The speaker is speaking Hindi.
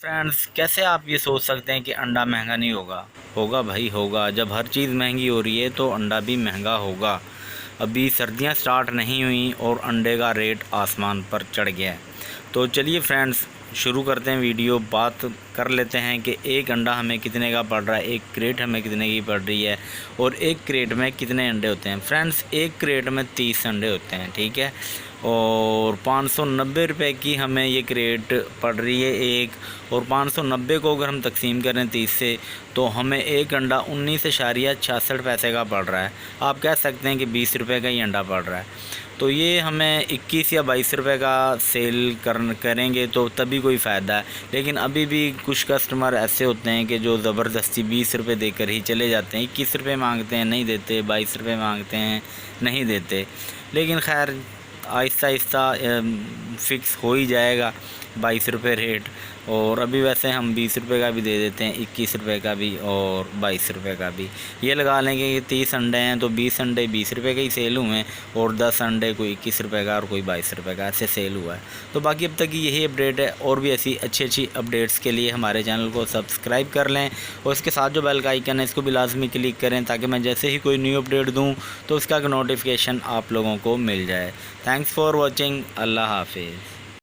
फ्रेंड्स, कैसे आप ये सोच सकते हैं कि अंडा महंगा नहीं होगा। होगा भाई, होगा। जब हर चीज़ महंगी हो रही है तो अंडा भी महंगा होगा। अभी सर्दियां स्टार्ट नहीं हुई और अंडे का रेट आसमान पर चढ़ गया है। तो चलिए फ्रेंड्स, शुरू करते हैं वीडियो। बात कर लेते हैं कि एक अंडा हमें कितने का पड़ रहा है, एक क्रेट हमें कितने की पड़ रही है और एक क्रेट में कितने अंडे होते हैं। फ्रेंड्स, एक क्रेट में 30 अंडे होते हैं, ठीक है। और 590 रुपये की हमें ये क्रेट पड़ रही है एक। और 590 को अगर हम तकसीम करें 30 से, तो हमें एक अंडा 19.66 पैसे का पड़ रहा है। आप कह सकते हैं कि 20 रुपये का ही अंडा पड़ रहा है। तो ये हमें 21 या 22 रुपये का सेल करेंगे तो तभी कोई फ़ायदा है। लेकिन अभी भी कुछ कस्टमर ऐसे होते हैं कि जो ज़बरदस्ती 20 रुपये देकर ही चले जाते हैं। 21 रुपये मांगते हैं, नहीं देते। 22 रुपये मांगते हैं, नहीं देते। लेकिन खैर, आहिस्ता आहिस्ता फ़िक्स हो ही जाएगा 22 रुपये रेट। और अभी वैसे हम 20 रुपये का भी दे देते हैं, 21 रुपये का भी और 22 रुपये का भी। ये लगा लेंगे कि 30 अंडे हैं तो 20 अंडे 20 रुपये के ही सेल हुए हैं और 10 अंडे कोई 21 रुपये का और कोई 22 रुपये का, ऐसे सेल हुआ है। तो बाकी अब तक की यही अपडेट है। और भी ऐसी अच्छी अच्छी अपडेट्स के लिए हमारे चैनल को सब्सक्राइब कर लें और इसके साथ जो बेल का आइकन है इसको भी लाजमी क्लिक करें, ताकि मैं जैसे ही कोई न्यू अपडेट दूँ तो उसका नोटिफिकेशन आप लोगों को मिल जाए। Thanks for watching. अल्लाह हाफिज़।